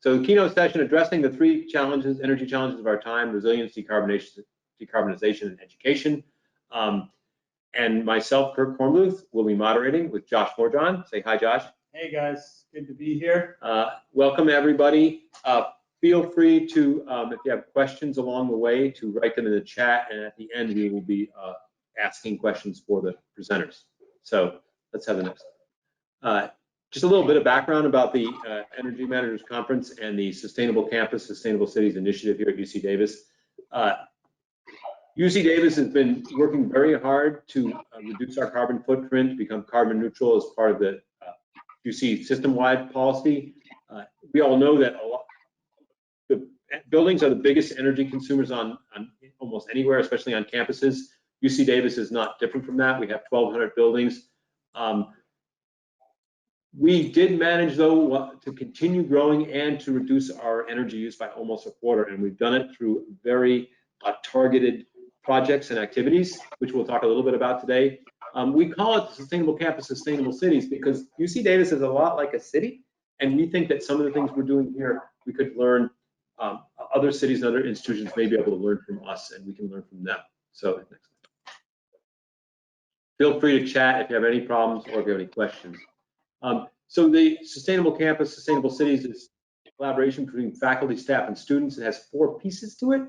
So the keynote session addressing the three challenges, energy challenges of our time: resilience, decarbonization, and education. And myself, Kirk Kornbluth, will be moderating with Josh Morejohn. Say hi, Josh. Hey guys, good to be here. Welcome everybody. Feel free to, if you have questions along the way, to write them in the chat, and at the end we will be asking questions for the presenters. So let's have the next. Just a little bit of background about the Energy Managers Conference and the Sustainable Campus, Sustainable Cities Initiative here at UC Davis. UC Davis has been working very hard to reduce our carbon footprint, become carbon neutral as part of the UC system-wide policy. We all know that the buildings are the biggest energy consumers on almost anywhere, especially on campuses. UC Davis is not different from that. We have 1,200 buildings. We did manage, though, to continue growing and to reduce our energy use by almost a quarter, and we've done it through very targeted projects and activities, which we'll talk a little bit about today. We call it Sustainable Campus, Sustainable Cities because UC Davis is a lot like a city, and we think that some of the things we're doing here, we could learn, other cities and other institutions may be able to learn from us, and we can learn from them. So next. Feel free to chat if you have any problems or if you have any questions. So the Sustainable Campus, Sustainable Cities is a collaboration between faculty, staff, and students. It has 4 pieces to it,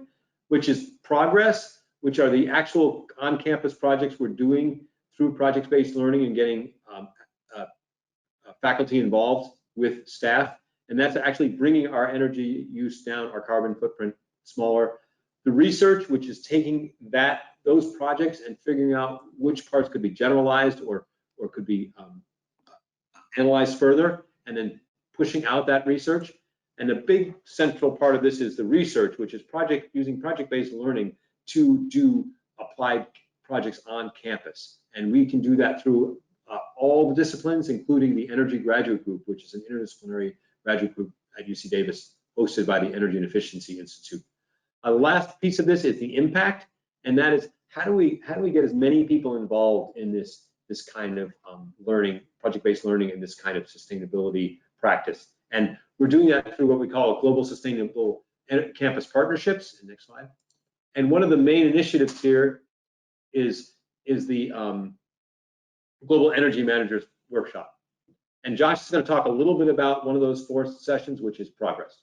which is progress, which are the actual on-campus projects we're doing through project-based learning and getting faculty involved with staff. And that's actually bringing our energy use down, our carbon footprint smaller. The research, which is taking those projects and figuring out which parts could be generalized or could be analyzed further, and then pushing out that research. And the big central part of this is the research, which is using project-based learning to do applied projects on campus. And we can do that through all the disciplines, including the Energy Graduate Group, which is an interdisciplinary graduate group at UC Davis, hosted by the Energy and Efficiency Institute. The last piece of this is the impact, and that is how do we get as many people involved in this kind of learning, project-based learning, and this kind of sustainability practice. And we're doing that through what we call Global Sustainable Campus Partnerships. Next slide. And one of the main initiatives here is the Global Energy Managers Workshop. And Josh is going to talk a little bit about one of those 4 sessions, which is progress.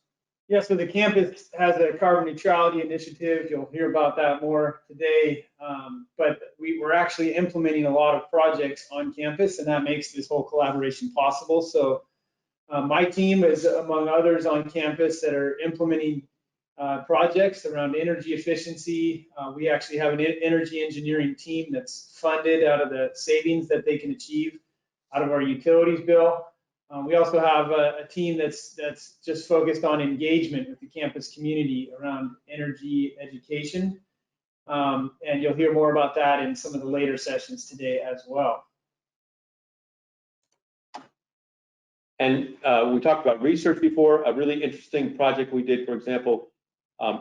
Yeah, so the campus has a carbon neutrality initiative. You'll hear about that more today. But we're actually implementing a lot of projects on campus, and that makes this whole collaboration possible. So my team is among others on campus that are implementing projects around energy efficiency. We actually have an energy engineering team that's funded out of the savings that they can achieve out of our utilities bill. We also have a team that's just focused on engagement with the campus community around energy education. And you'll hear more about that in some of the later sessions today as well. And we talked about research before. A really interesting project we did, for example,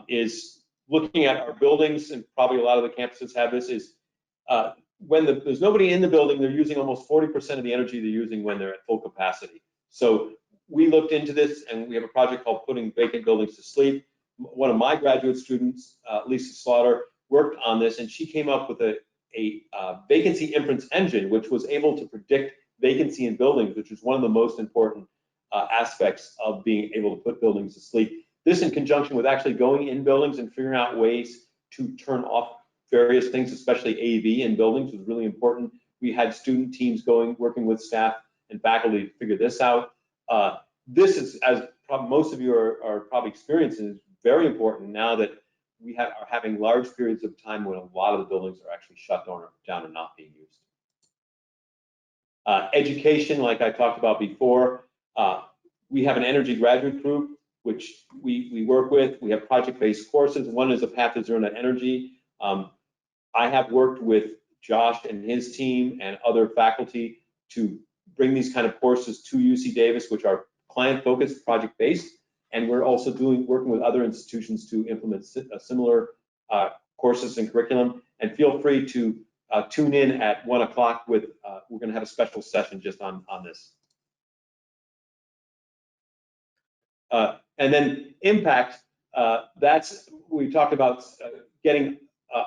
is looking at our buildings, and probably a lot of the campuses have this, is when there's nobody in the building, they're using almost 40% of the energy they're using when they're at full capacity. So we looked into this, and we have a project called Putting Vacant Buildings to Sleep. One of my graduate students, Lisa Slaughter, worked on this, and she came up with a vacancy inference engine, which was able to predict vacancy in buildings, which is one of the most important aspects of being able to put buildings to sleep. This in conjunction with actually going in buildings and figuring out ways to turn off various things, especially AV in buildings, was really important. We had student teams working with staff and faculty to figure this out. This is, as most of you are probably experiencing, very important now that we are having large periods of time when a lot of the buildings are actually shut down and not being used. Education, like I talked about before, we have an energy graduate group, which we work with. We have project-based courses. One is a Path to Zero Net Energy. I have worked with Josh and his team and other faculty to bring these kind of courses to UC Davis, which are client-focused, project-based, and we're also working with other institutions to implement similar courses and curriculum. And feel free to tune in at 1 o'clock with, we're going to have a special session just on this. And then impact, we talked about getting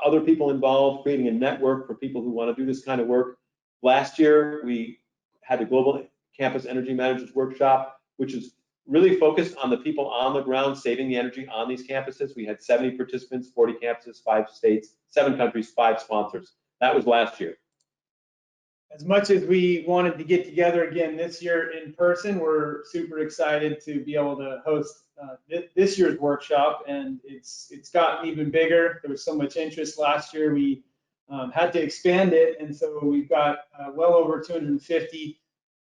other people involved, creating a network for people who want to do this kind of work. Last year, we had the Global Campus Energy Managers Workshop, which is really focused on the people on the ground saving the energy on these campuses. We had 70 participants, 40 campuses, 5 states, 7 countries, 5 sponsors. That was last year. As much as we wanted to get together again this year in person, we're super excited to be able to host this year's workshop, and it's gotten even bigger. There was so much interest last year, we had to expand it, and so we've got well over 250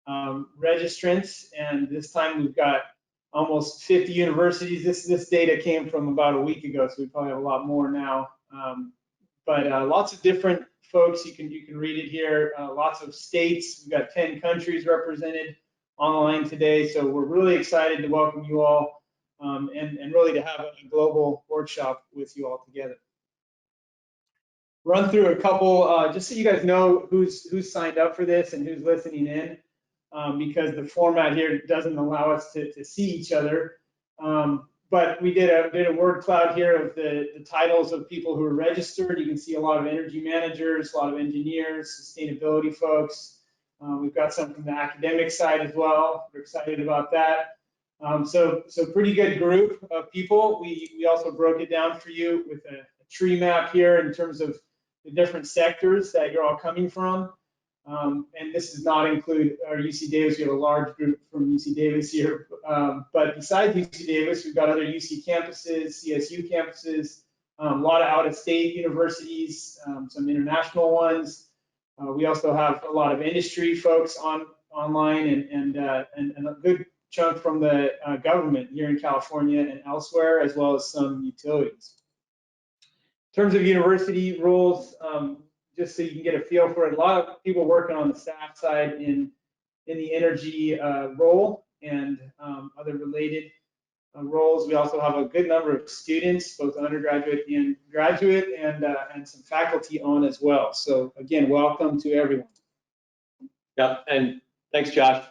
registrants, and this time we've got almost 50 universities. This data came from about a week ago, so we probably have a lot more now. But lots of different folks, you can read it here. Lots of states. We've got 10 countries represented online today, so we're really excited to welcome you all and really to have a global workshop with you all together. Run through a couple, just so you guys know who's signed up for this and who's listening in, because the format here doesn't allow us to see each other. But we did a word cloud here of the titles of people who are registered. You can see a lot of energy managers, a lot of engineers, sustainability folks. We've got some from the academic side as well. We're excited about that. So pretty good group of people. We also broke it down for you with a tree map here in terms of the different sectors that you're all coming from. And this does not include our UC Davis. We have a large group from UC Davis here. But besides UC Davis, we've got other UC campuses, CSU campuses, a lot of out-of-state universities, some international ones. We also have a lot of industry folks online and a good chunk from the government here in California and elsewhere, as well as some utilities. In terms of university roles, just so you can get a feel for it, a lot of people working on the staff side in the energy role and other related roles. We also have a good number of students, both undergraduate and graduate, and some faculty on as well. So again, welcome to everyone. Yeah, and thanks, Josh.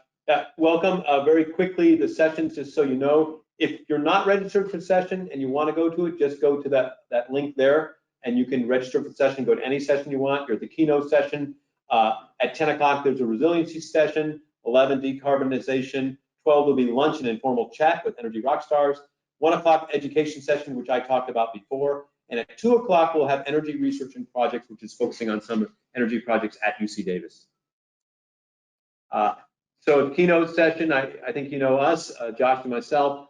Welcome. Very quickly, the sessions, just so you know, if you're not registered for the session and you want to go to it, just go to that link there, and you can register for the session, go to any session you want. You're at the keynote session. At 10 o'clock, there's a resiliency session, 11, decarbonization, 12 will be lunch and informal chat with energy rock stars, 1 o'clock education session, which I talked about before, and at 2 o'clock, we'll have energy research and projects, which is focusing on some energy projects at UC Davis. So the keynote session, I think you know us, Josh and myself.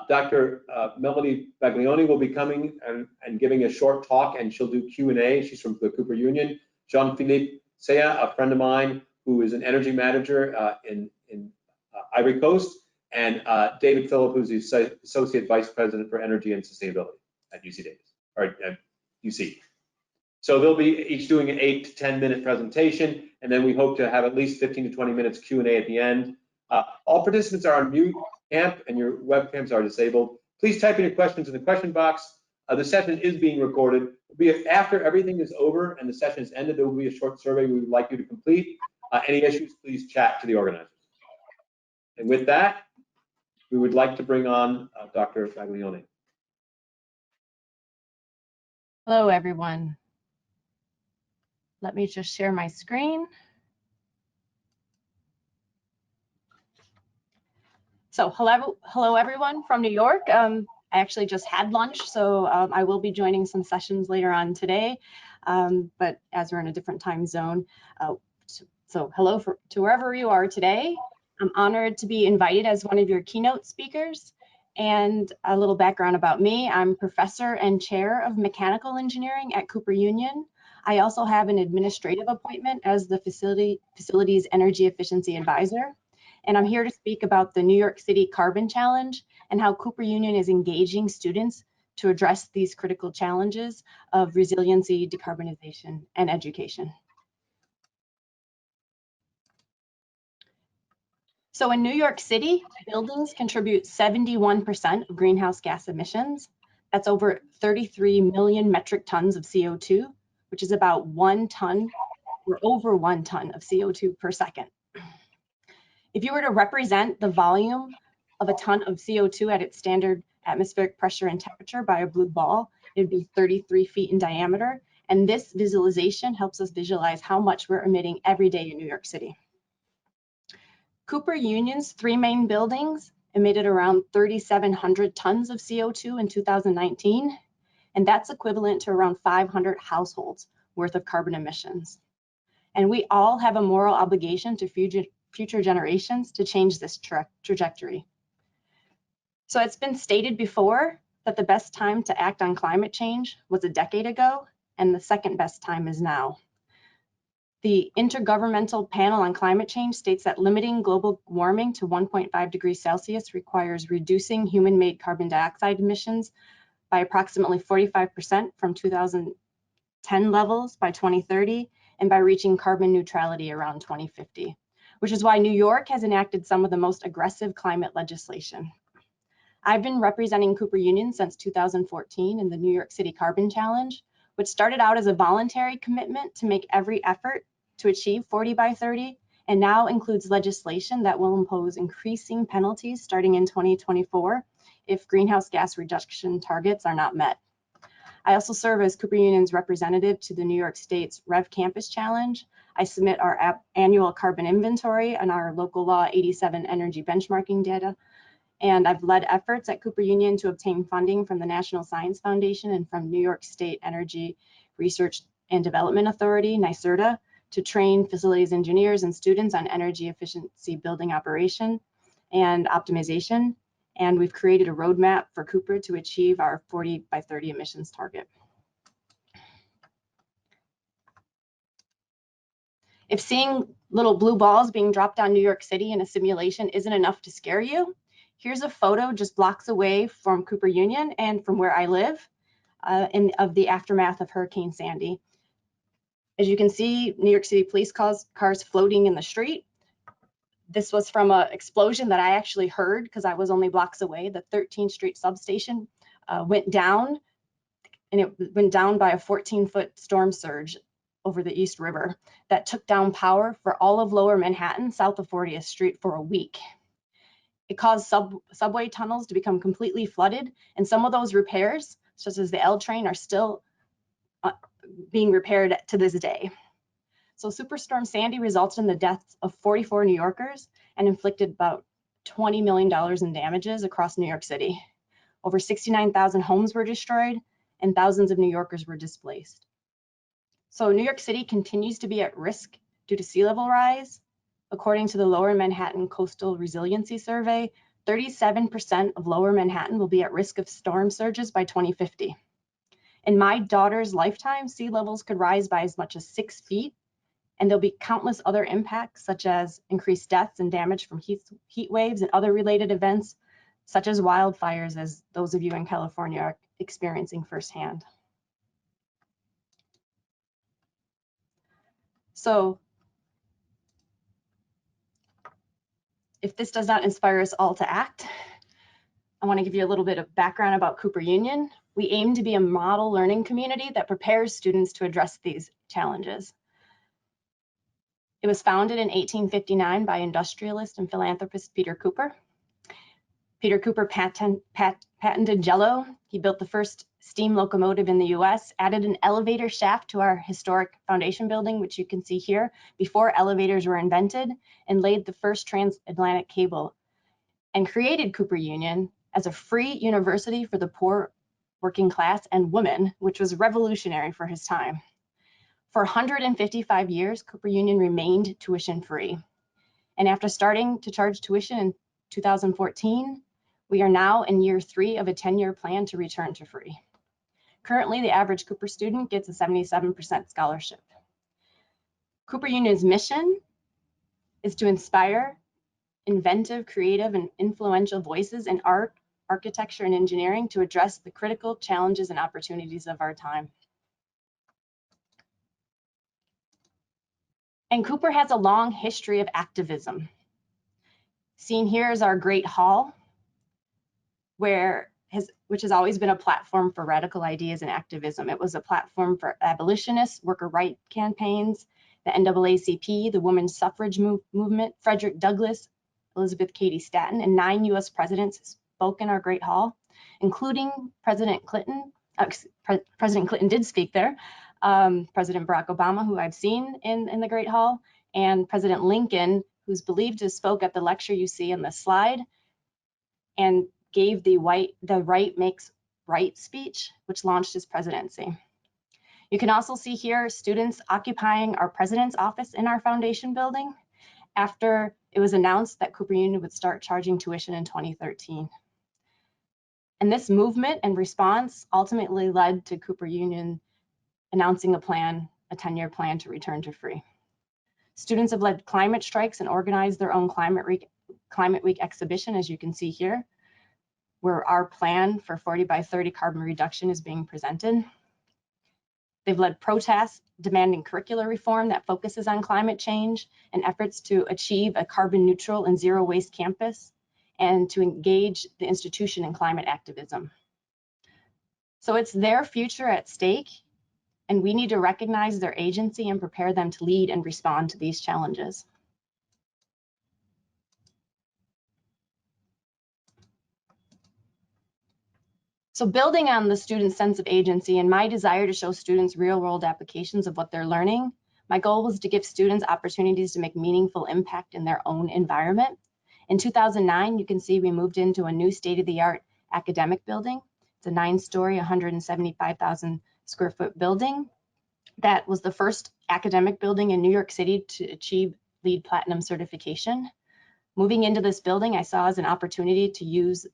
Dr. Melody Baglione will be coming and giving a short talk, and she'll do Q&A. She's from the Cooper Union. Jean-Philippe Sea, a friend of mine who is an energy manager in Ivory Coast, and David Phillip, who's the Associate Vice President for Energy and Sustainability at UC Davis, or at UC. So they'll be each doing an 8 to 10 minute presentation, and then we hope to have at least 15 to 20 minutes Q&A at the end. All participants are on mute camp and your webcams are disabled. Please type in your questions in the question box. The session is being recorded. After everything is over and the session is ended, there will be a short survey we would like you to complete. Any issues, please chat to the organizers. And with that, we would like to bring on Dr. Baglione. Hello, everyone. Let me just share my screen. So hello everyone from New York. I actually just had lunch, so I will be joining some sessions later on today, but as we're in a different time zone. So hello to wherever you are today. I'm honored to be invited as one of your keynote speakers. And a little background about me: I'm professor and chair of mechanical engineering at Cooper Union. I also have an administrative appointment as the facility's energy efficiency advisor. And I'm here to speak about the New York City Carbon Challenge and how Cooper Union is engaging students to address these critical challenges of resiliency, decarbonization, and education. So in New York City, buildings contribute 71% of greenhouse gas emissions. That's over 33 million metric tons of CO2, which is about 1 ton or over 1 ton of CO2 per second. If you were to represent the volume of a ton of CO2 at its standard atmospheric pressure and temperature by a blue ball. It would be 33 feet in diameter. And this visualization helps us visualize how much we're emitting every day in New York City. Cooper Union's 3 main buildings emitted around 3,700 tons of CO2 in 2019, and that's equivalent to around 500 households worth of carbon emissions. And we all have a moral obligation to future generations to change this trajectory. So it's been stated before that the best time to act on climate change was a decade ago, and the second best time is now. The Intergovernmental Panel on Climate Change states that limiting global warming to 1.5 degrees Celsius requires reducing human-made carbon dioxide emissions by approximately 45% from 2010 levels by 2030, and by reaching carbon neutrality around 2050, which is why New York has enacted some of the most aggressive climate legislation. I've been representing Cooper Union since 2014 in the New York City Carbon Challenge, which started out as a voluntary commitment to make every effort to achieve 40 by 30, and now includes legislation that will impose increasing penalties starting in 2024 if greenhouse gas reduction targets are not met. I also serve as Cooper Union's representative to the New York State's Rev Campus Challenge. I submit our annual carbon inventory and our local law 87 energy benchmarking data. And I've led efforts at Cooper Union to obtain funding from the National Science Foundation and from New York State Energy Research and Development Authority, NYSERDA, to train facilities engineers and students on energy efficiency building operation and optimization. And we've created a roadmap for Cooper to achieve our 40 by 30 emissions target. If seeing little blue balls being dropped on New York City in a simulation isn't enough to scare you, here's a photo just blocks away from Cooper Union and from where I live of the aftermath of Hurricane Sandy. As you can see, New York City police cars floating in the street. This was from an explosion that I actually heard because I was only blocks away. The 13th Street substation went down, and it went down by a 14-foot storm surge over the East River that took down power for all of Lower Manhattan, south of 40th Street for a week. It caused subway tunnels to become completely flooded, and some of those repairs, such as the L train, are still being repaired to this day. So Superstorm Sandy resulted in the deaths of 44 New Yorkers and inflicted about $20 million in damages across New York City. Over 69,000 homes were destroyed and thousands of New Yorkers were displaced. So New York City continues to be at risk due to sea level rise. According to the Lower Manhattan Coastal Resiliency Survey, 37% of Lower Manhattan will be at risk of storm surges by 2050. In my daughter's lifetime, sea levels could rise by as much as 6 feet, and there'll be countless other impacts, such as increased deaths and damage from heat waves and other related events, such as wildfires, as those of you in California are experiencing firsthand. So if this does not inspire us all to act, I want to give you a little bit of background about Cooper Union. We aim to be a model learning community that prepares students to address these challenges. It was founded in 1859 by industrialist and philanthropist Peter Cooper. Peter Cooper patented Jello. He built the first steam locomotive in the US, added an elevator shaft to our historic foundation building, which you can see here, before elevators were invented, and laid the first transatlantic cable, and created Cooper Union as a free university for the poor, working class, and women, which was revolutionary for his time. For 155 years, Cooper Union remained tuition free. And after starting to charge tuition in 2014, we are now in year 3 of a 10-year plan to return to free. Currently, the average Cooper student gets a 77% scholarship. Cooper Union's mission is to inspire inventive, creative, and influential voices in art, architecture, and engineering to address the critical challenges and opportunities of our time. And Cooper has a long history of activism. Seen here is our Great Hall, which has always been a platform for radical ideas and activism. It was a platform for abolitionists, worker right campaigns, the NAACP, the women's suffrage movement, Frederick Douglass, Elizabeth Cady Stanton, and 9 US presidents spoke in our Great Hall, including President Clinton. President Clinton did speak there, President Barack Obama, who I've seen in the Great Hall, and President Lincoln, who's believed to have spoke at the lecture you see in the slide, and gave the right makes right speech, which launched his presidency. You can also see here students occupying our president's office in our foundation building after it was announced that Cooper Union would start charging tuition in 2013. And this movement and response ultimately led to Cooper Union announcing a 10-year plan to return to free. Students have led climate strikes and organized their own Climate Week exhibition, as you can see here, where our plan for 40 by 30 carbon reduction is being presented. They've led protests demanding curricular reform that focuses on climate change and efforts to achieve a carbon neutral and zero waste campus, and to engage the institution in climate activism. So it's their future at stake, and we need to recognize their agency and prepare them to lead and respond to these challenges. So building on the students' sense of agency and my desire to show students real-world applications of what they're learning, my goal was to give students opportunities to make meaningful impact in their own environment. In 2009, you can see we moved into a new state-of-the-art academic building. It's a 9-story, 175,000 square foot building. That was the first academic building in New York City to achieve LEED Platinum certification. Moving into this building, I saw as an opportunity to use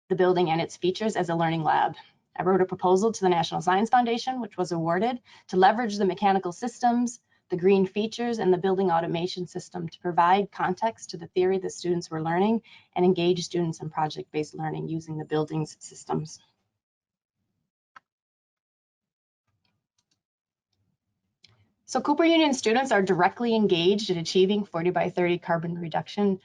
the building and its features as a learning lab. I wrote a proposal to the National Science Foundation, which was awarded, to leverage the mechanical systems, the green features, and the building automation system to provide context to the theory that students were learning and engage students in project-based learning using the building's systems. So Cooper Union students are directly engaged in achieving 40 by 30 carbon reduction,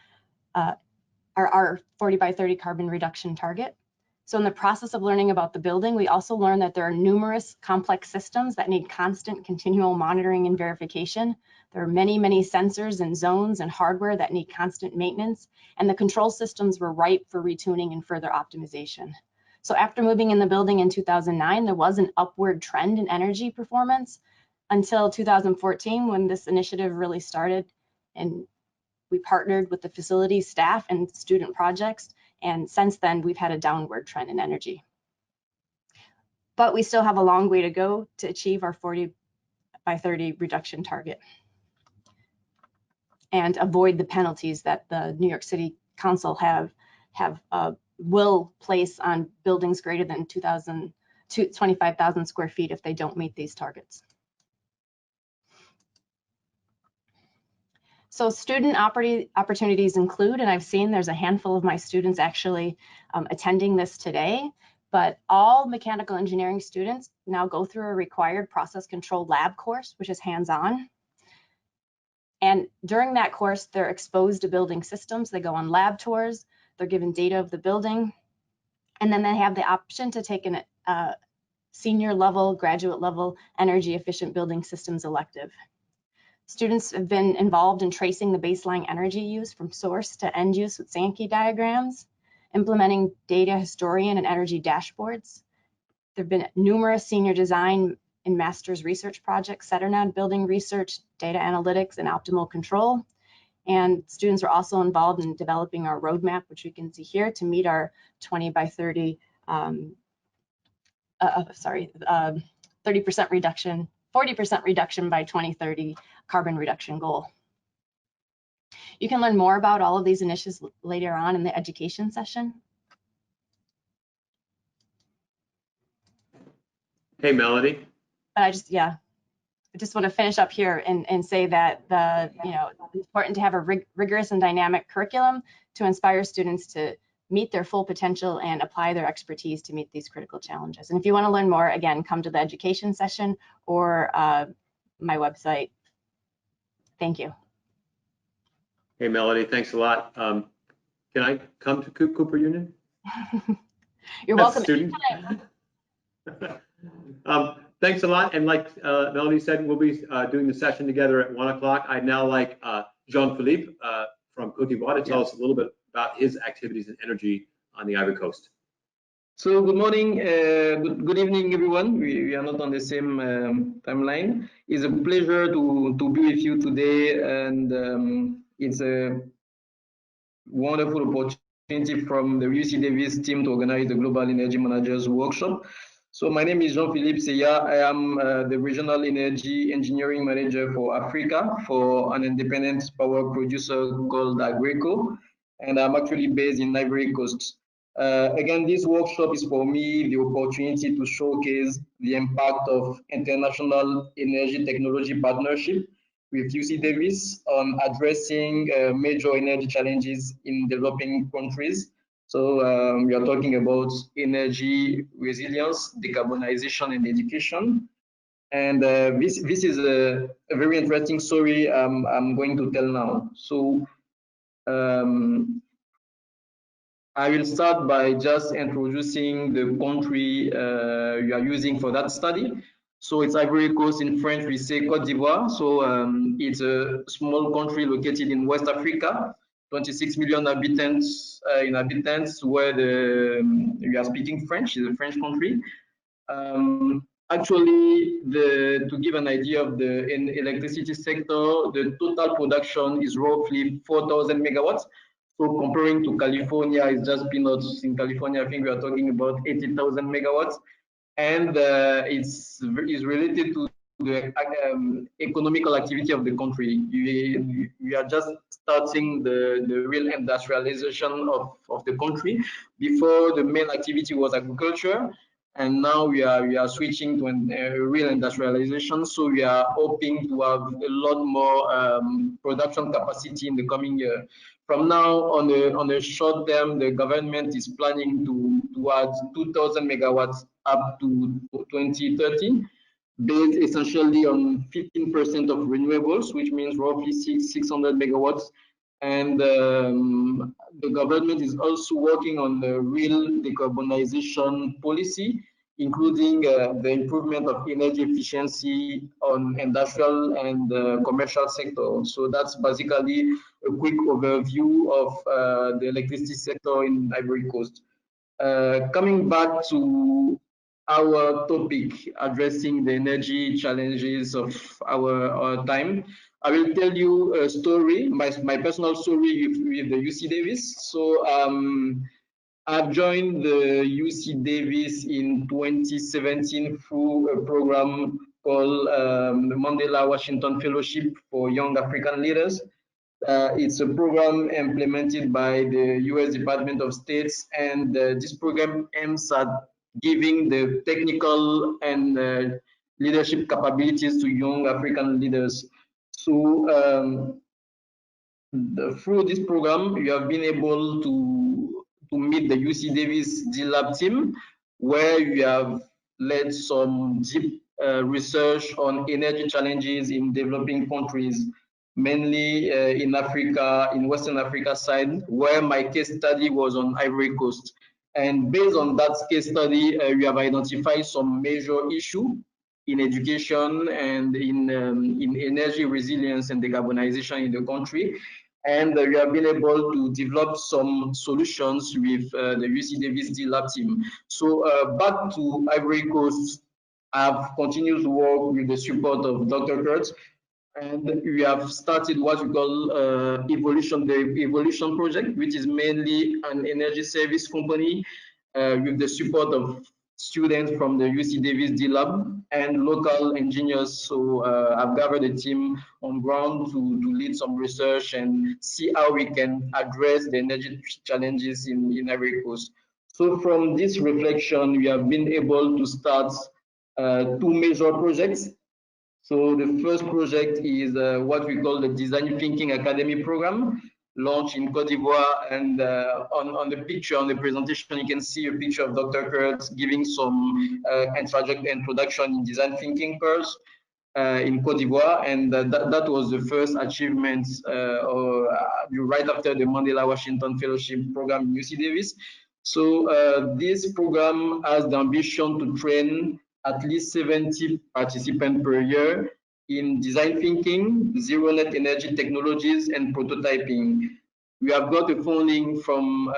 our 40 by 30 carbon reduction target. So in the process of learning about the building, we also learned that there are numerous complex systems that need constant continual monitoring and verification. There are many, many sensors and zones and hardware that need constant maintenance, and the control systems were ripe for retuning and further optimization. So after moving in the building in 2009, there was an upward trend in energy performance until 2014, when this initiative really started, and we partnered with the facility staff and student projects, and since then we've had a downward trend in energy. But we still have a long way to go to achieve our 40 by 30 reduction target and avoid the penalties that the New York City Council will place on buildings greater than 25,000 square feet if they don't meet these targets. So student opportunities include, and I've seen there's a handful of my students actually attending this today, but all mechanical engineering students now go through a required process control lab course, which is hands-on. And during that course, they're exposed to building systems. They go on lab tours, they're given data of the building, and then they have the option to take a senior level, graduate level, energy efficient building systems elective. Students have been involved in tracing the baseline energy use from source to end use with Sankey diagrams, implementing data historian and energy dashboards. There have been numerous senior design and master's research projects centered on building research, data analytics, and optimal control. And students are also involved in developing our roadmap, which you can see here, to meet our 20 by 30, 30% reduction, 40% reduction by 2030 carbon reduction goal. You can learn more about all of these initiatives later on in the education session. Hey, Melody. But I just want to finish up here and say that it's important to have a rigorous and dynamic curriculum to inspire students to meet their full potential and apply their expertise to meet these critical challenges. And if you want to learn more, again, come to the education session or my website. Thank you. Hey, Melody, thanks a lot. Can I come to Cooper Union? You're welcome. Thanks a lot. And like Melody said, we'll be doing the session together at 1 o'clock. I'd now like Jean-Philippe from Cote d'Ivoire to tell us a little bit about his activities in energy on the Ivory Coast. So good morning, good evening, everyone. We are not on the same timeline. It's a pleasure to be with you today, and it's a wonderful opportunity from the UC Davis team to organize the Global Energy Managers Workshop. So my name is Jean-Philippe Seya. I am the Regional Energy Engineering Manager for Africa for an independent power producer called Agreco, and I'm actually based in Ivory Coast. Again, this workshop is for me the opportunity to showcase the impact of international energy technology partnership with UC Davis on addressing major energy challenges in developing countries. So we are talking about energy resilience, decarbonization, and education. And this is a very interesting story I'm going to tell now. So I will start by just introducing the country we are using for that study. So it's Ivory Coast. In French, we say Cote d'Ivoire. So it's a small country located in West Africa, 26 million inhabitants, where we are speaking French. It's a French country. Actually, to give an idea of the electricity sector, the total production is roughly 4,000 megawatts. So comparing to California, it's just peanuts. In California, I think we are talking about 80,000 megawatts. And it's related to the economical activity of the country. We are just starting the real industrialization of the country. Before, the main activity was agriculture, and now we are switching to a real industrialization. So we are hoping to have a lot more production capacity in the coming year. From now on the short term, the government is planning to add 2,000 megawatts up to 2030, based essentially on 15% of renewables, which means roughly 600 megawatts. And the government is also working on the real decarbonization policy, including the improvement of energy efficiency on industrial and commercial sector. So that's basically a quick overview of the electricity sector in Ivory Coast. Coming back to our topic, addressing the energy challenges of our time, I will tell you a story, my personal story with the UC Davis. So I've joined the UC Davis in 2017 through a program called the Mandela Washington Fellowship for Young African Leaders. It's a program implemented by the US Department of State, and this program aims at giving the technical and leadership capabilities to young African leaders. So through this program, we have been able to meet the UC Davis D-Lab team, where we have led some deep research on energy challenges in developing countries, mainly in Africa, in Western Africa side, where my case study was on Ivory Coast. And based on that case study, we have identified some major issues in education and in energy resilience and decarbonization in the country. And we have been able to develop some solutions with the UC Davis D-Lab team. So back to Ivory Coast, I've continued to work with the support of Dr. Cote, and we have started what we call the Evolution project, which is mainly an energy service company with the support of students from the UC Davis D-Lab and local engineers. So I've gathered a team on ground to lead some research and see how we can address the energy challenges in Ivory Coast. So from this reflection, we have been able to start two major projects. So the first project is what we call the Design Thinking Academy program, launched in Cote d'Ivoire. And on the picture, on the presentation, you can see a picture of Dr. Kurt giving some introduction in design thinking course in Cote d'Ivoire. And that was the first achievement right after the Mandela Washington Fellowship program in UC Davis. So this program has the ambition to train at least 70 participants per year in design thinking, zero net energy technologies, and prototyping. We have got the funding from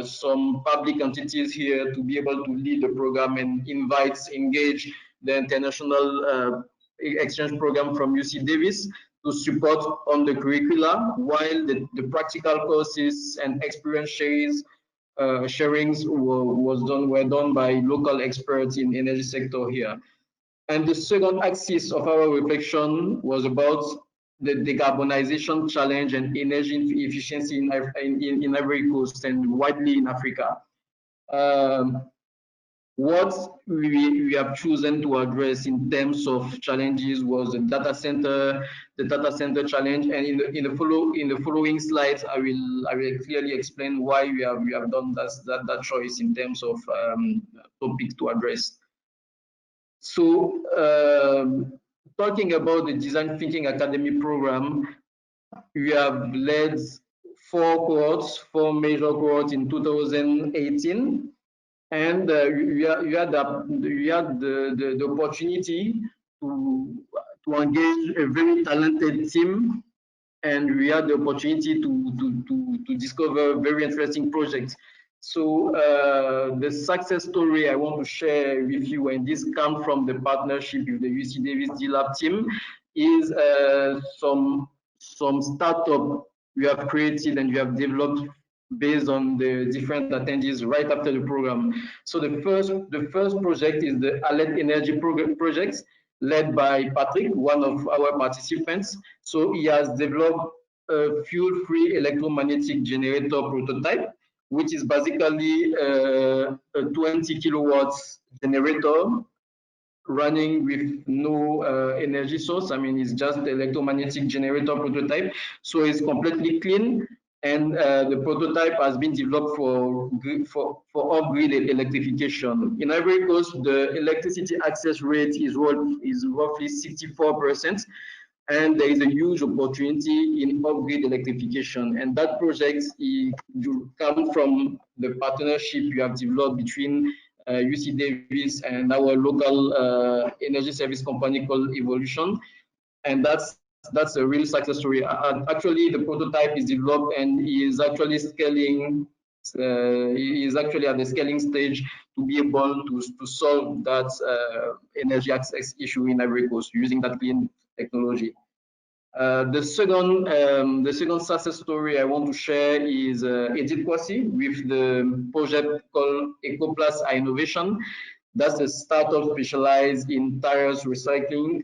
some public entities here to be able to lead the program and engage the international exchange program from UC Davis to support on the curricula, while the practical courses and experience sharings were done by local experts in energy sector here. And the second axis of our reflection was about the decarbonization challenge and energy efficiency in Ivory Coast and widely in Africa. What we have chosen to address in terms of challenges was the data center challenge, and in the following slides, I will clearly explain why we have done that choice in terms of topics to address. So, talking about the Design Thinking Academy program, we have led four major cohorts in 2018. And we had the opportunity to engage a very talented team, and we had the opportunity to discover very interesting projects. So the success story I want to share with you, and this comes from the partnership with the UC Davis D-Lab team, is some startup we have created and we have developed based on the different attendees right after the program. So the first project is the Alert Energy project, led by Patrick, one of our participants. So he has developed a fuel-free electromagnetic generator prototype, which is basically a 20 kilowatts generator running with no energy source. I mean, it's just the electromagnetic generator prototype. So it's completely clean. And the prototype has been developed for off-grid electrification. In Ivory Coast, the electricity access rate is roughly 64%, and there is a huge opportunity in off-grid electrification. And that project comes from the partnership we have developed between UC Davis and our local energy service company called Evolution, and that's a real success story. Actually, the prototype is developed and is actually scaling. Is actually at the scaling stage to be able to solve that energy access issue in Ivory Coast using that clean technology. The second success story I want to share is Edith Kwasi with the project called EcoPlus Innovation. That's a startup specialized in tires recycling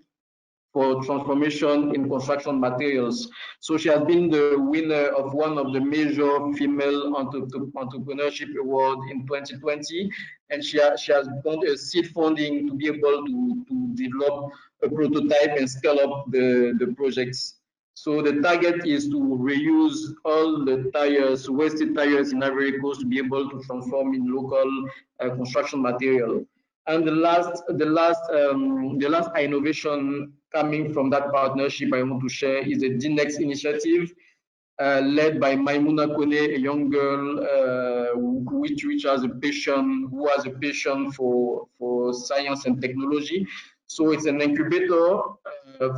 for transformation in construction materials. So she has been the winner of one of the major female entrepreneurship award in 2020, and she has got a seed funding to be able to develop a prototype and scale up the projects. So the target is to reuse all the tires, wasted tires in Ivory Coast, to be able to transform in local construction material. And the last innovation coming from that partnership I want to share is the DNEX initiative, led by Maimouna Kone, a young girl who has a passion for science and technology. So it's an incubator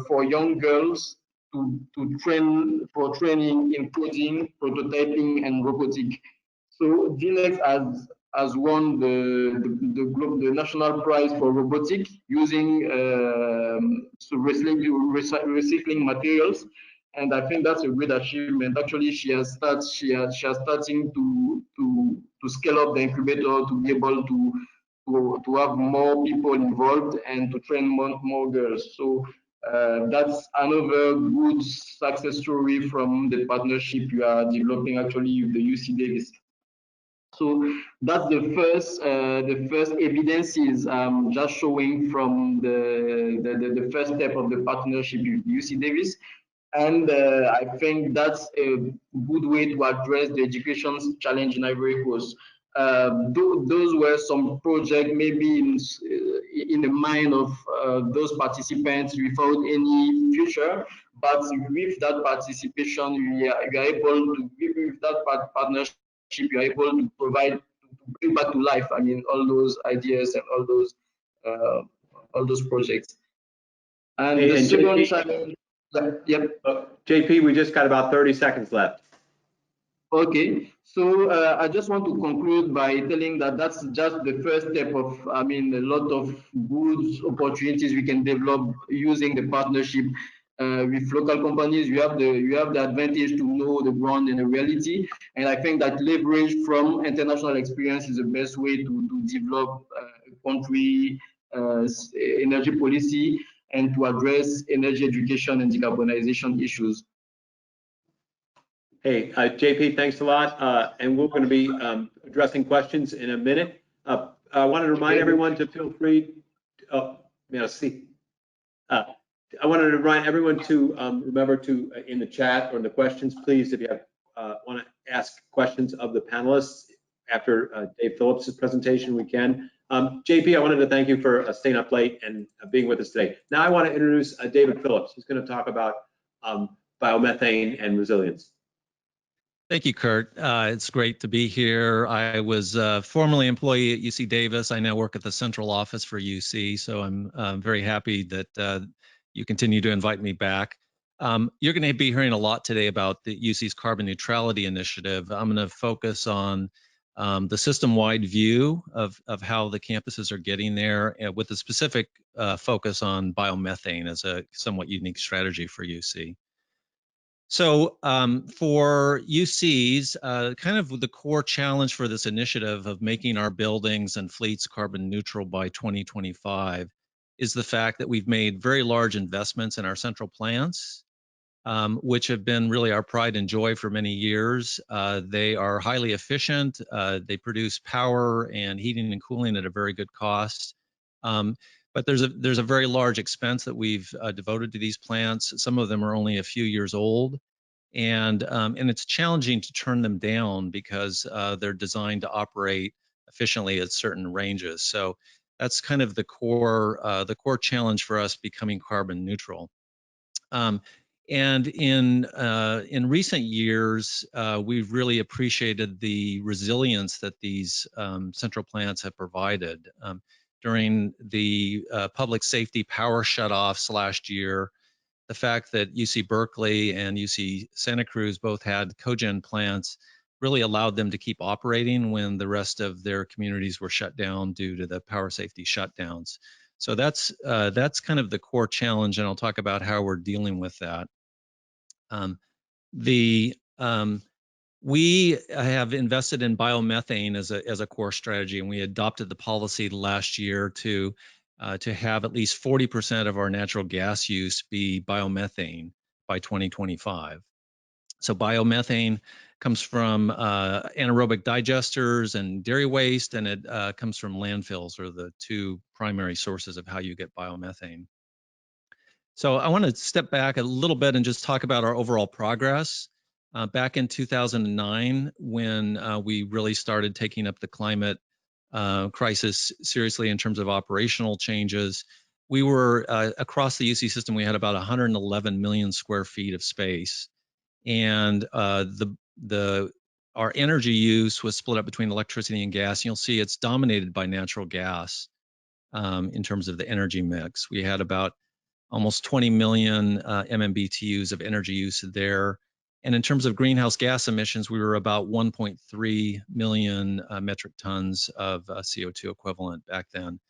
for young girls to training in coding, prototyping, and robotic. So DNEX has won the national prize for robotics using recycling materials, and I think that's a great achievement. Actually, she has starting to scale up the incubator to be able to have more people involved and to train more girls. So that's another good success story from the partnership you are developing actually with the UC Davis. So that's the first evidences just showing from the first step of the partnership with UC Davis. And I think that's a good way to address the education challenge in Ivory Coast. Those were some projects maybe in the mind of those participants without any future, but with that participation, we are able to, with that partnership, you are able to provide, to bring back to life, I mean, all those ideas and all those projects. And the second challenge, yep. JP, we just got about 30 seconds left. Okay, so I just want to conclude by telling that that's just the first step of, I mean, a lot of good opportunities we can develop using the partnership with local companies. You have the advantage to know the ground and the reality, and I think that leverage from international experience is the best way to develop a country energy policy and to address energy education and decarbonization issues. Hey, JP, thanks a lot. And we're going to be addressing questions in a minute. I wanted to remind everyone to feel free. Merci. I wanted to remind everyone to remember to, in the chat or in the questions, please, if you have want to ask questions of the panelists after Dave Phillips' presentation, we can. JP, I wanted to thank you for staying up late and being with us today. Now I want to introduce David Phillips, who's going to talk about biomethane and resilience. Thank you, Kurt. It's great to be here. I was formerly employee at UC Davis. I now work at the central office for UC, so I'm very happy that you continue to invite me back. You're going to be hearing a lot today about the UC's carbon neutrality initiative. I'm going to focus on the system-wide view of how the campuses are getting there, with a specific focus on biomethane as a somewhat unique strategy for UC. So for UCs, kind of the core challenge for this initiative of making our buildings and fleets carbon neutral by 2025 is the fact that we've made very large investments in our central plants, which have been really our pride and joy for many years. They are highly efficient. They produce power and heating and cooling at a very good cost. But there's a very large expense that we've devoted to these plants. Some of them are only a few years old, and it's challenging to turn them down because they're designed to operate efficiently at certain ranges. So that's kind of the core challenge for us becoming carbon neutral. And in recent years, we've really appreciated the resilience that these central plants have provided. During the public safety power shutoffs last year, the fact that UC Berkeley and UC Santa Cruz both had cogen plants really allowed them to keep operating when the rest of their communities were shut down due to the power safety shutdowns. So that's kind of the core challenge, and I'll talk about how we're dealing with that. We have invested in biomethane as a core strategy, and we adopted the policy last year to have at least 40% of our natural gas use be biomethane by 2025. So biomethane comes from anaerobic digesters and dairy waste, and it comes from landfills, are the two primary sources of how you get biomethane. So I want to step back a little bit and just talk about our overall progress. Back in 2009, when we really started taking up the climate crisis seriously in terms of operational changes, we were across the UC system, we had about 111 million square feet of space, and our energy use was split up between electricity and gas. You'll see it's dominated by natural gas in terms of the energy mix. We had about almost 20 million MMBTUs of energy use there. And in terms of greenhouse gas emissions, we were about 1.3 million metric tons of CO2 equivalent back then.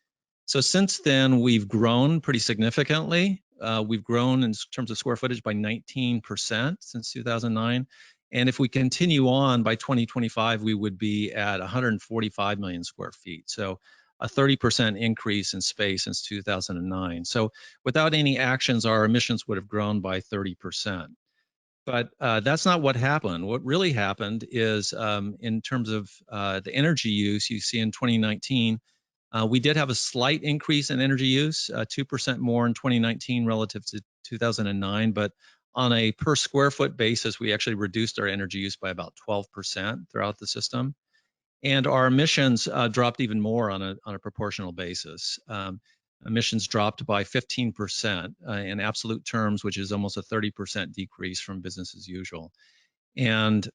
So since then, we've grown pretty significantly. We've grown in terms of square footage by 19% since 2009. And if we continue on, by 2025, we would be at 145 million square feet. So a 30% increase in space since 2009. So without any actions, our emissions would have grown by 30%. But that's not what happened. What really happened is in terms of the energy use, you see in 2019, we did have a slight increase in energy use, 2% more in 2019 relative to 2009. But on a per square foot basis, we actually reduced our energy use by about 12% throughout the system. And our emissions dropped even more on a proportional basis. Emissions dropped by 15% in absolute terms, which is almost a 30% decrease from business as usual. And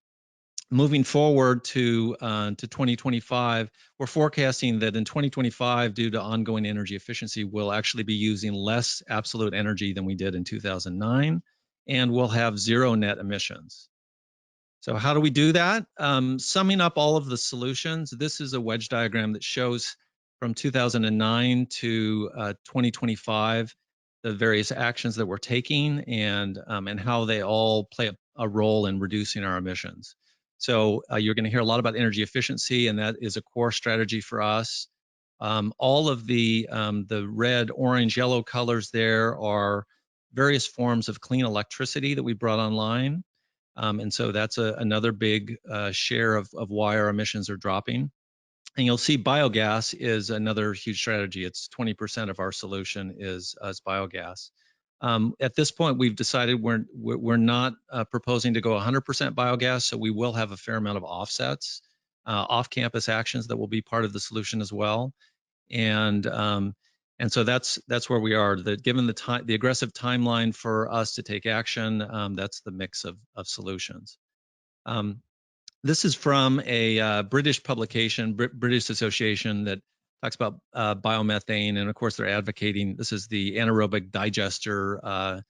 moving forward to 2025, we're forecasting that in 2025, due to ongoing energy efficiency, we'll actually be using less absolute energy than we did in 2009, and we'll have zero net emissions. So how do we do that? Summing up all of the solutions, this is a wedge diagram that shows from 2009 to 2025 the various actions that we're taking and how they all play a role in reducing our emissions. So you're going to hear a lot about energy efficiency, and that is a core strategy for us. All of the red, orange, yellow colors there are various forms of clean electricity that we brought online. And so that's another big share of why our emissions are dropping. And you'll see biogas is another huge strategy. It's 20% of our solution is biogas. At this point, we've decided we're not proposing to go 100% biogas, so we will have a fair amount of offsets, off-campus actions that will be part of the solution as well. And so that's where we are. Given the aggressive timeline for us to take action, that's the mix of solutions. This is from a British publication, British Association, that talks about biomethane, and of course they're advocating. This is the anaerobic digester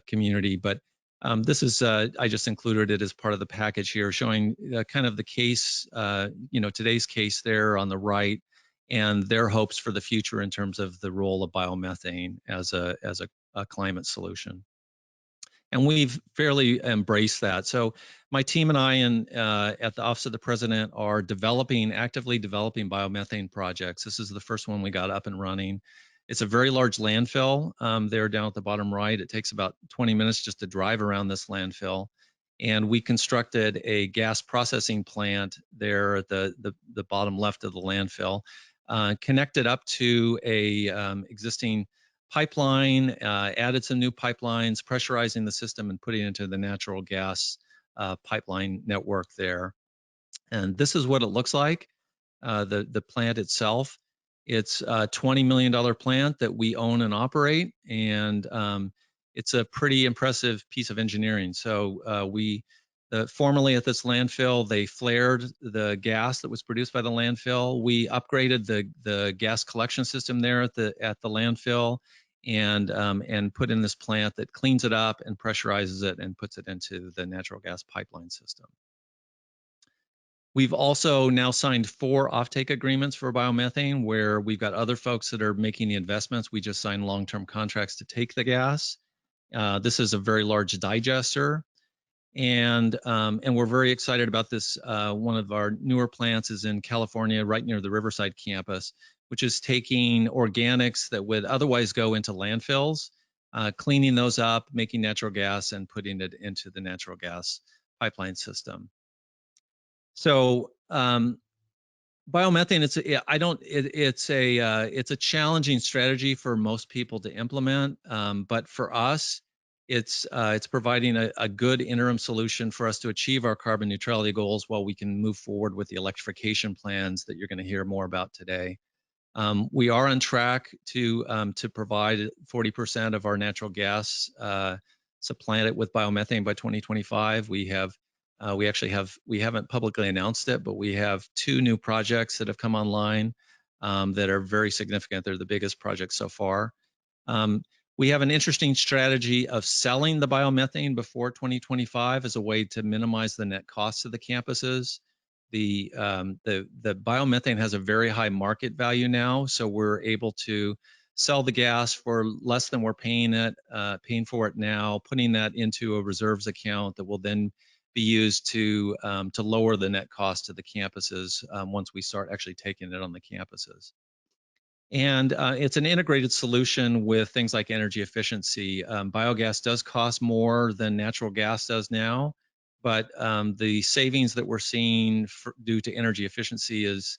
community, but this is I just included it as part of the package here, showing kind of the case, today's case there on the right, and their hopes for the future in terms of the role of biomethane as a climate solution. And we've fairly embraced that. So my team and I at the Office of the President are actively developing biomethane projects. This is the first one we got up and running. It's a very large landfill there down at the bottom right. It takes about 20 minutes just to drive around this landfill. And we constructed a gas processing plant there at the bottom left of the landfill, connected up to a existing pipeline, added some new pipelines, pressurizing the system and putting it into the natural gas pipeline network there. And this is what it looks like, the plant itself. It's a $20 million plant that we own and operate, and it's a pretty impressive piece of engineering. So formerly at this landfill, they flared the gas that was produced by the landfill. We upgraded the gas collection system there at the landfill, and put in this plant that cleans it up and pressurizes it and puts it into the natural gas pipeline system. We've also now signed 4 offtake agreements for biomethane, where we've got other folks that are making the investments. We just signed long-term contracts to take the gas. This is a very large digester, and we're very excited about this. One of our newer plants is in California, right near the Riverside campus, which is taking organics that would otherwise go into landfills, cleaning those up, making natural gas, and putting it into the natural gas pipeline system. So biomethane, it's a challenging strategy for most people to implement, but for us, it's providing a good interim solution for us to achieve our carbon neutrality goals while we can move forward with the electrification plans that you're going to hear more about today. We are on track to provide 40% of our natural gas supplanted with biomethane by 2025. We haven't publicly announced it, but we have 2 new projects that have come online that are very significant. They're the biggest projects so far. We have an interesting strategy of selling the biomethane before 2025 as a way to minimize the net costs of the campuses. The biomethane has a very high market value now, so we're able to sell the gas for less than we're paying for it now, putting that into a reserves account that will then be used to lower the net cost to the campuses once we start actually taking it on the campuses. And it's an integrated solution with things like energy efficiency. Biogas does cost more than natural gas does now, but the savings that we're seeing due to energy efficiency is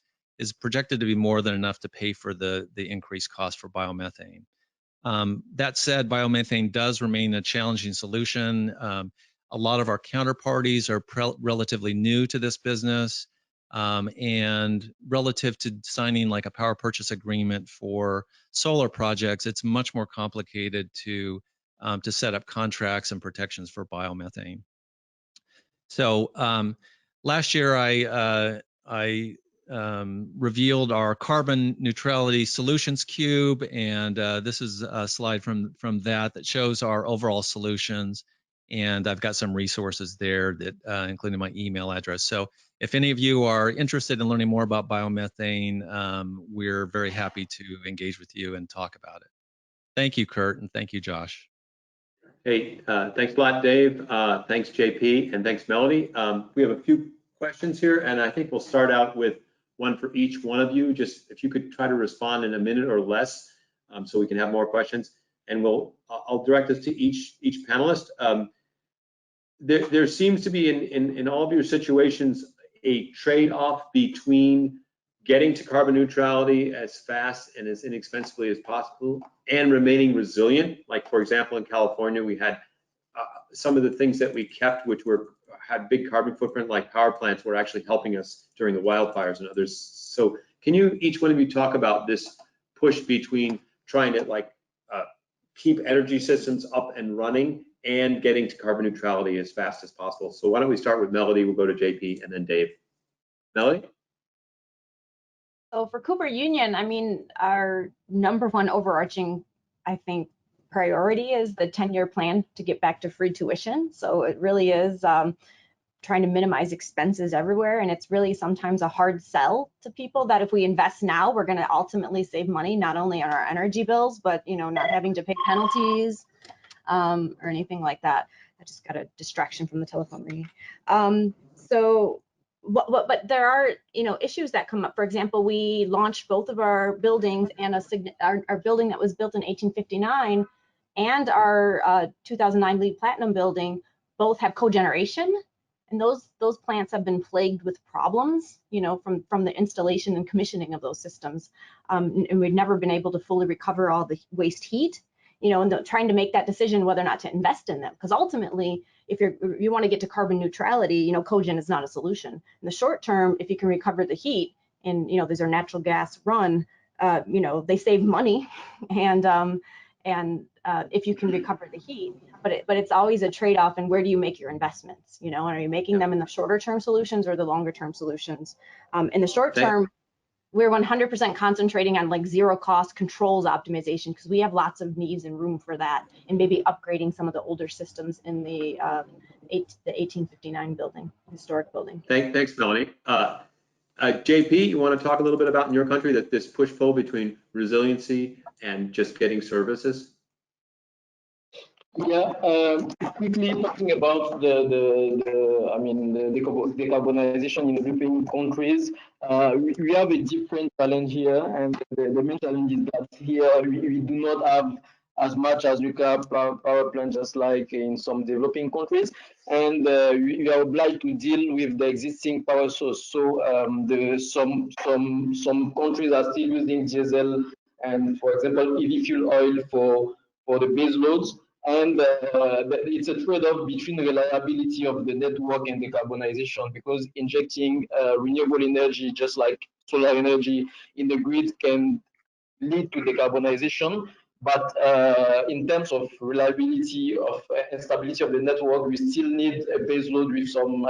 projected to be more than enough to pay for the increased cost for biomethane. That said, biomethane does remain a challenging solution. A lot of our counterparties are relatively new to this business, and relative to signing like a power purchase agreement for solar projects, it's much more complicated to set up contracts and protections for biomethane. So last year I revealed our carbon neutrality solutions cube, and this is a slide from that shows our overall solutions. and I've got some resources there that including my email address. So if any of you are interested in learning more about biomethane, we're very happy to engage with you and talk about it. Thank you, Kurt, and thank you, Josh. Hey, thanks a lot, Dave. Thanks, JP, and thanks, Melody. We have a few questions here, and I think we'll start out with one for each one of you. Just if you could try to respond in a minute or less, so we can have more questions. And I'll direct this to each panelist. There seems to be in all of your situations a trade-off between getting to carbon neutrality as fast and as inexpensively as possible and remaining resilient. Like, for example, in California, we had some of the things that we kept, which had big carbon footprint, like power plants, were actually helping us during the wildfires and others. So can you, each one of you, talk about this push between trying to keep energy systems up and running and getting to carbon neutrality as fast as possible? So why don't we start with Melody, we'll go to JP, and then Dave. Melody? So for Cooper Union, I mean, our number one overarching, I think, priority is the 10-year plan to get back to free tuition. So it really is trying to minimize expenses everywhere. And it's really sometimes a hard sell to people that if we invest now, we're going to ultimately save money, not only on our energy bills, but, you know, not having to pay penalties or anything like that. I just got a distraction from the telephone ringing. But there are, you know, issues that come up. For example, we launched both of our buildings, and our building that was built in 1859 and our 2009 LEED Platinum building both have cogeneration, and those plants have been plagued with problems, you know, from the installation and commissioning of those systems, and we've never been able to fully recover all the waste heat, you know, and trying to make that decision whether or not to invest in them, because ultimately, if you want to get to carbon neutrality, you know, cogen is not a solution. In the short term, if you can recover the heat, and you know, these are natural gas run, you know, they save money, and if you can recover the heat, but it's always a trade-off. And where do you make your investments? You know, and are you making them in the shorter term solutions or the longer term solutions? In the short term, we're 100% concentrating on like zero cost controls optimization, because we have lots of needs and room for that, and maybe upgrading some of the older systems in the 1859 building, historic building. Thanks, Melanie. JP, you want to talk a little bit about in your country that this push-pull between resiliency and just getting services? Yeah, quickly talking about the decarbonization in European countries, we have a different challenge here, and the main challenge is that here we do not have as much as nuclear power plants just like in some developing countries, and we are obliged to deal with the existing power source. So some countries are still using diesel and, for example, EV fuel oil for the base loads. And it's a trade-off between reliability of the network and decarbonization, because injecting renewable energy, just like solar energy, in the grid can lead to decarbonization. But in terms of reliability and stability of the network, we still need a base load with some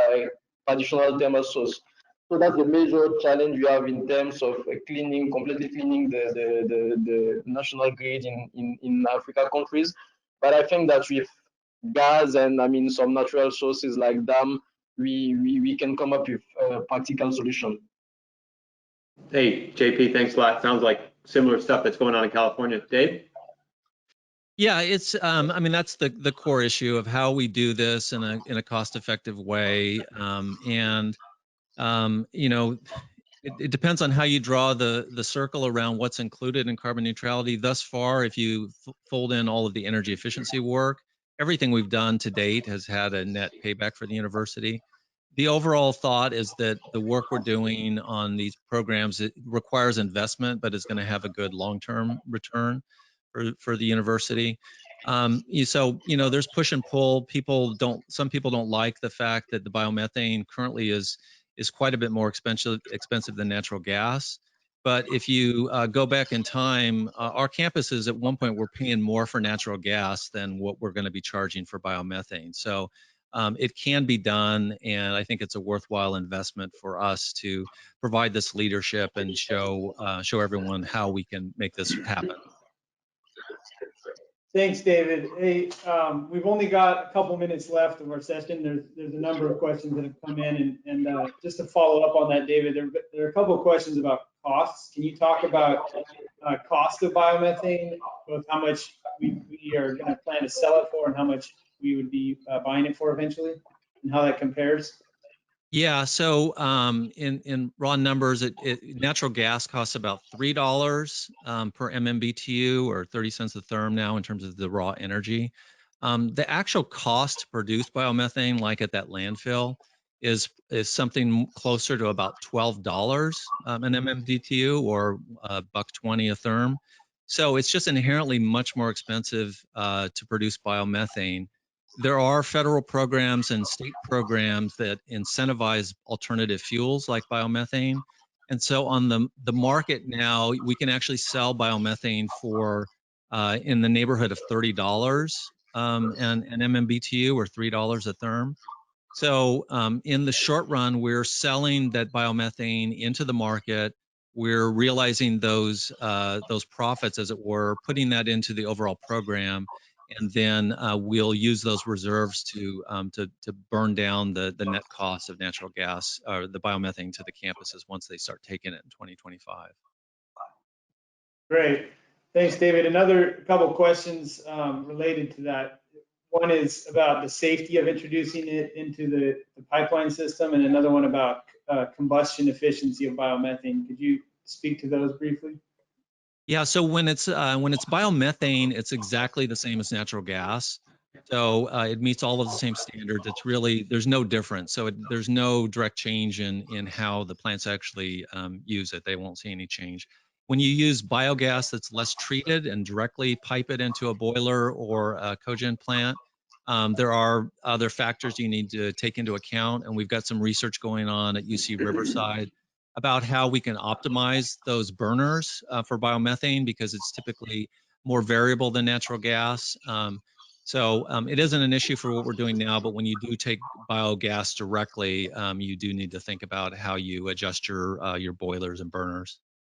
additional thermal source. So that's the major challenge we have in terms of completely cleaning the national grid in Africa countries. But I think that with gas and some natural sources like dam, we can come up with a practical solution. Hey, JP, thanks a lot. Sounds like similar stuff that's going on in California. Dave? Yeah, it's I mean, that's the core issue of how we do this in a cost-effective way, you know, it depends on how you draw the circle around what's included in carbon neutrality. Thus far, if you fold in all of the energy efficiency work, everything we've done to date has had a net payback for the university. The overall thought is that the work we're doing on these programs, it requires investment, but is going to have a good long-term return for the university. So, you know, there's push and pull. Some people don't like the fact that the biomethane currently is quite a bit more expensive than natural gas. But if you go back in time, our campuses at one point were paying more for natural gas than what we're going to be charging for biomethane. So it can be done, and I think it's a worthwhile investment for us to provide this leadership and show everyone how we can make this happen. Thanks, David. Hey, we've only got a couple minutes left of our session. There's a number of questions that have come in, and just to follow up on that, David, there are a couple of questions about costs. Can you talk about cost of biomethane, both how much we are going to plan to sell it for and how much we would be buying it for eventually, and how that compares? Yeah, so in raw numbers, natural gas costs about $3 per MMBTU, or 30 cents a therm now in terms of the raw energy. The actual cost to produce biomethane, like at that landfill, is something closer to about $12 an MMBTU, or $1.20 a therm. So it's just inherently much more expensive to produce biomethane. There are federal programs and state programs that incentivize alternative fuels like biomethane. And so on the market now, we can actually sell biomethane for in the neighborhood of $30 an MMBTU, or $3 a therm. So in the short run, we're selling that biomethane into the market. We're realizing those profits, as it were, putting that into the overall program, and then we'll use those reserves to burn down the net cost of natural gas, or the biomethane, to the campuses once they start taking it in 2025. Great. Thanks, David. Another couple of questions related to that. One is about the safety of introducing it into the pipeline system, and another one about combustion efficiency of biomethane. Could you speak to those briefly? Yeah, so when it's biomethane, it's exactly the same as natural gas. So it meets all of the same standards. It's really, there's no difference. So there's no direct change in how the plants actually use it. They won't see any change. When you use biogas that's less treated and directly pipe it into a boiler or a cogen plant, there are other factors you need to take into account. And we've got some research going on at UC Riverside about how we can optimize those burners for biomethane, because it's typically more variable than natural gas. So it isn't an issue for what we're doing now, but when you do take biogas directly, you do need to think about how you adjust your boilers and burners.